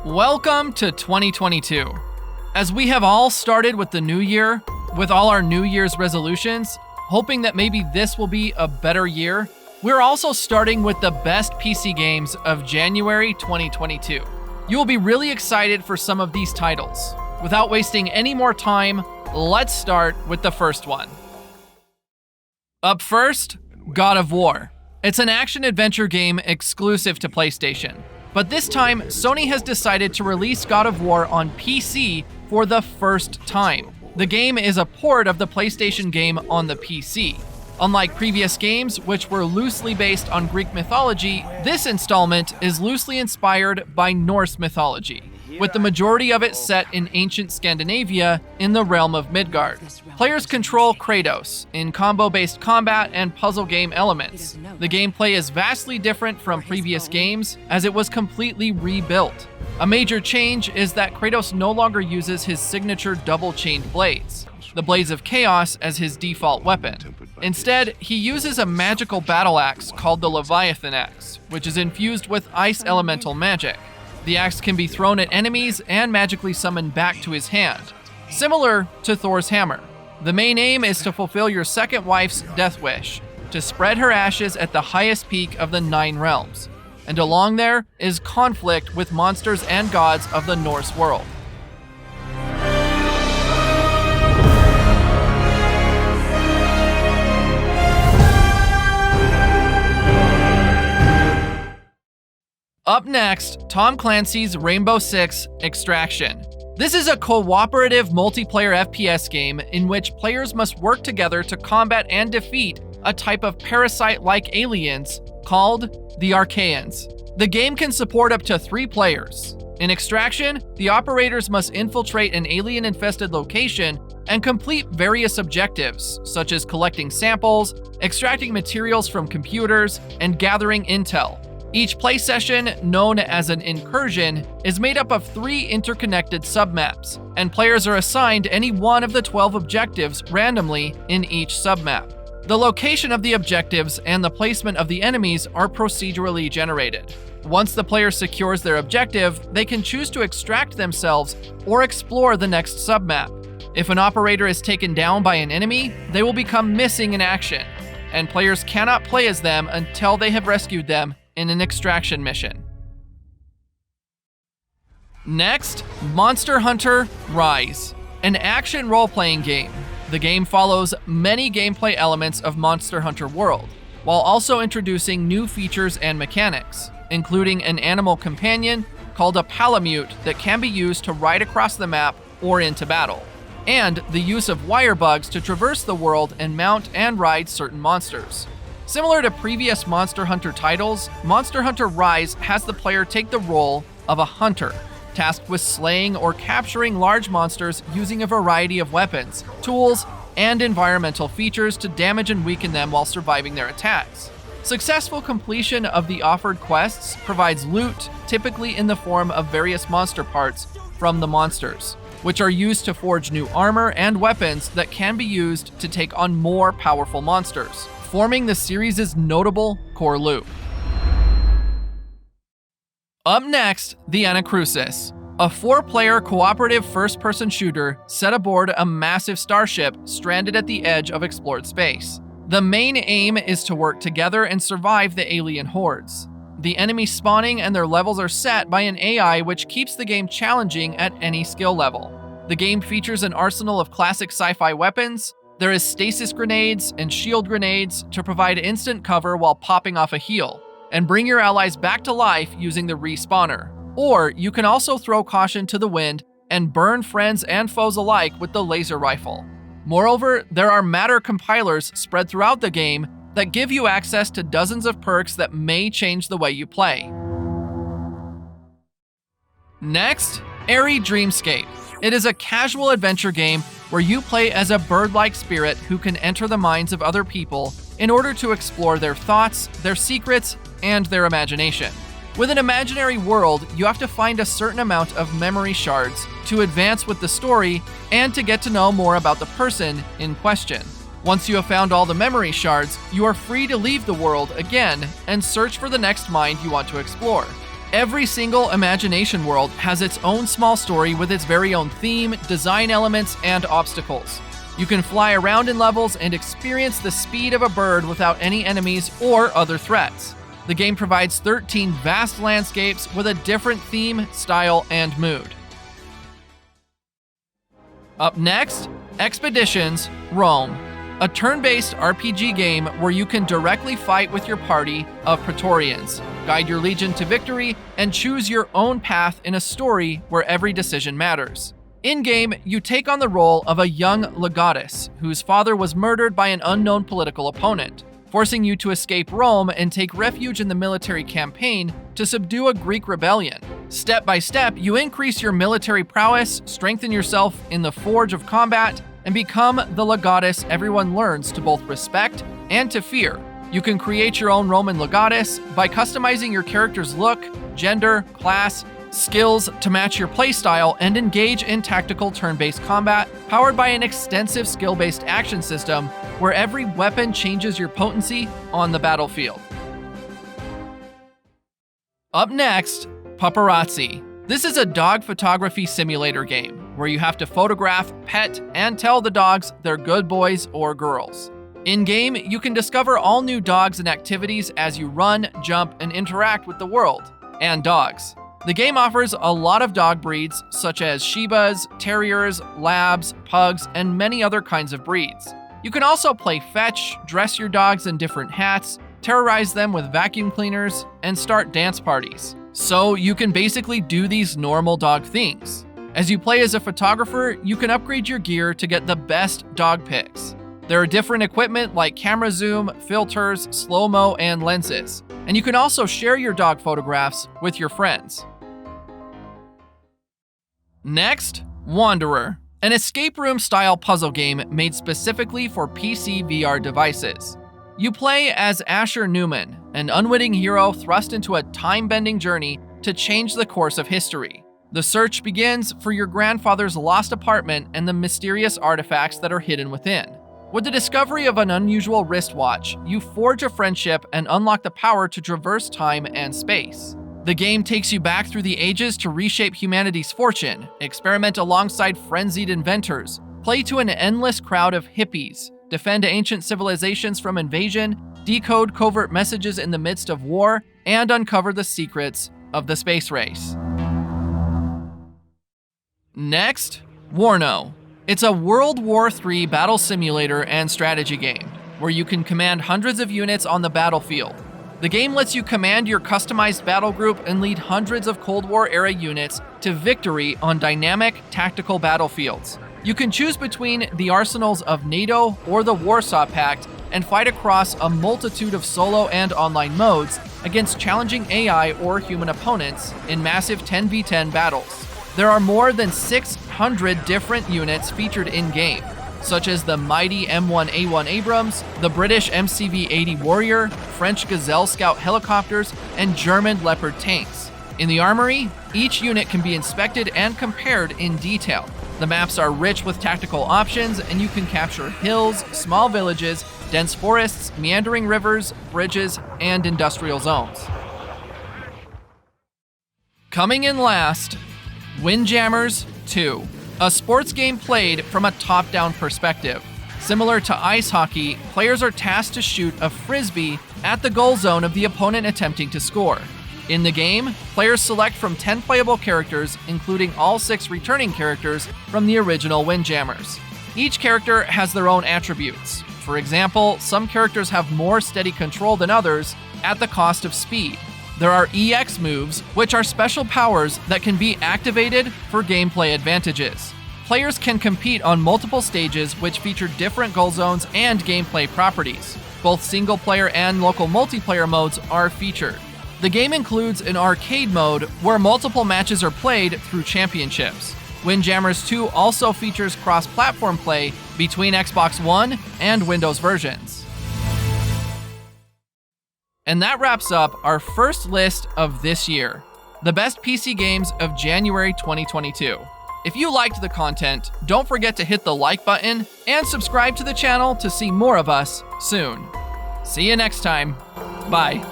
Welcome to 2022. As we have all started with the new year, with all our New Year's resolutions, hoping that maybe this will be a better year, we're also starting with the best PC games of January 2022. You will be really excited for some of these titles. Without wasting any more time, let's start with the first one. Up first, God of War. It's an action-adventure game exclusive to PlayStation. But this time, Sony has decided to release God of War on PC for the first time. The game is a port of the PlayStation game on the PC. Unlike previous games, which were loosely based on Greek mythology, this installment is loosely inspired by Norse mythology, with the majority of it set in ancient Scandinavia in the realm of Midgard. Players control Kratos in combo-based combat and puzzle game elements. The gameplay is vastly different from previous games, as it was completely rebuilt. A major change is that Kratos no longer uses his signature double-chained blades, the Blades of Chaos, as his default weapon. Instead, he uses a magical battle axe called the Leviathan Axe, which is infused with ice elemental magic. The axe can be thrown at enemies and magically summoned back to his hand, similar to Thor's hammer. The main aim is to fulfill your second wife's death wish, to spread her ashes at the highest peak of the 9 realms. And along there is conflict with monsters and gods of the Norse world. Up next, Tom Clancy's Rainbow Six Extraction. This is a cooperative multiplayer FPS game in which players must work together to combat and defeat a type of parasite-like aliens called the Archaeans. The game can support up to 3 players. In Extraction, the operators must infiltrate an alien-infested location and complete various objectives, such as collecting samples, extracting materials from computers, and gathering intel. Each play session, known as an incursion, is made up of 3 interconnected submaps, and players are assigned any one of the 12 objectives randomly in each submap. The location of the objectives and the placement of the enemies are procedurally generated. Once the player secures their objective, they can choose to extract themselves or explore the next submap. If an operator is taken down by an enemy, they will become missing in action, and players cannot play as them until they have rescued them in an extraction mission. Next, Monster Hunter Rise, an action role-playing game. The game follows many gameplay elements of Monster Hunter World, while also introducing new features and mechanics, including an animal companion called a Palamute that can be used to ride across the map or into battle, and the use of wire bugs to traverse the world and mount and ride certain monsters. Similar to previous Monster Hunter titles, Monster Hunter Rise has the player take the role of a hunter, tasked with slaying or capturing large monsters using a variety of weapons, tools, and environmental features to damage and weaken them while surviving their attacks. Successful completion of the offered quests provides loot, typically in the form of various monster parts from the monsters, which are used to forge new armor and weapons that can be used to take on more powerful monsters, forming the series' notable core loop. Up next, the Anacrusis, a 4-player cooperative first-person shooter set aboard a massive starship stranded at the edge of explored space. The main aim is to work together and survive the alien hordes. The enemy spawning and their levels are set by an AI which keeps the game challenging at any skill level. The game features an arsenal of classic sci-fi weapons. There is stasis grenades and shield grenades to provide instant cover while popping off a heal, and bring your allies back to life using the respawner. Or you can also throw caution to the wind and burn friends and foes alike with the laser rifle. Moreover, there are matter compilers spread throughout the game that give you access to dozens of perks that may change the way you play. Next, Airy Dreamscape. It is a casual adventure game where you play as a bird-like spirit who can enter the minds of other people in order to explore their thoughts, their secrets, and their imagination. With an imaginary world, you have to find a certain amount of memory shards to advance with the story and to get to know more about the person in question. Once you have found all the memory shards, you are free to leave the world again and search for the next mind you want to explore. Every single Imagination world has its own small story with its very own theme, design elements, and obstacles. You can fly around in levels and experience the speed of a bird without any enemies or other threats. The game provides 13 vast landscapes with a different theme, style, and mood. Up next, Expeditions: Rome, a turn-based RPG game where you can directly fight with your party of Praetorians, guide your legion to victory, and choose your own path in a story where every decision matters. In-game, you take on the role of a young legatus whose father was murdered by an unknown political opponent, forcing you to escape Rome and take refuge in the military campaign to subdue a Greek rebellion. Step by step, you increase your military prowess, strengthen yourself in the forge of combat, and become the legatus everyone learns to both respect and to fear. You can create your own Roman legatus by customizing your character's look, gender, class, skills to match your playstyle, and engage in tactical turn-based combat powered by an extensive skill-based action system where every weapon changes your potency on the battlefield. Up next, Paparazzi. This is a dog photography simulator game where you have to photograph, pet, and tell the dogs they're good boys or girls. In-game, you can discover all new dogs and activities as you run, jump, and interact with the world and dogs. The game offers a lot of dog breeds such as Shibas, Terriers, Labs, Pugs, and many other kinds of breeds. You can also play fetch, dress your dogs in different hats, terrorize them with vacuum cleaners, and start dance parties. So you can basically do these normal dog things. As you play as a photographer, you can upgrade your gear to get the best dog pics. There are different equipment like camera zoom, filters, slow-mo, and lenses. And you can also share your dog photographs with your friends. Next, Wanderer, an escape room-style puzzle game made specifically for PC VR devices. You play as Asher Newman, an unwitting hero thrust into a time-bending journey to change the course of history. The search begins for your grandfather's lost apartment and the mysterious artifacts that are hidden within. With the discovery of an unusual wristwatch, you forge a friendship and unlock the power to traverse time and space. The game takes you back through the ages to reshape humanity's fortune, experiment alongside frenzied inventors, play to an endless crowd of hippies, defend ancient civilizations from invasion, decode covert messages in the midst of war, and uncover the secrets of the space race. Next, Warno. It's a World War III battle simulator and strategy game, where you can command hundreds of units on the battlefield. The game lets you command your customized battle group and lead hundreds of Cold War-era units to victory on dynamic, tactical battlefields. You can choose between the arsenals of NATO or the Warsaw Pact and fight across a multitude of solo and online modes against challenging AI or human opponents in massive 10v10 battles. There are more than 600 different units featured in-game, such as the mighty M1A1 Abrams, the British MCV-80 Warrior, French Gazelle Scout helicopters, and German Leopard tanks. In the armory, each unit can be inspected and compared in detail. The maps are rich with tactical options, and you can capture hills, small villages, dense forests, meandering rivers, bridges, and industrial zones. Coming in last, Windjammers 2, a sports game played from a top-down perspective. Similar to ice hockey, players are tasked to shoot a frisbee at the goal zone of the opponent attempting to score. In the game, players select from 10 playable characters, including all 6 returning characters from the original Windjammers. Each character has their own attributes. For example, some characters have more steady control than others at the cost of speed. There are EX moves, which are special powers that can be activated for gameplay advantages. Players can compete on multiple stages which feature different goal zones and gameplay properties. Both single-player and local multiplayer modes are featured. The game includes an arcade mode where multiple matches are played through championships. Windjammers 2 also features cross-platform play between Xbox One and Windows versions. And that wraps up our first list of this year, the best PC games of January 2022. If you liked the content, don't forget to hit the like button and subscribe to the channel to see more of us soon. See you next time. Bye.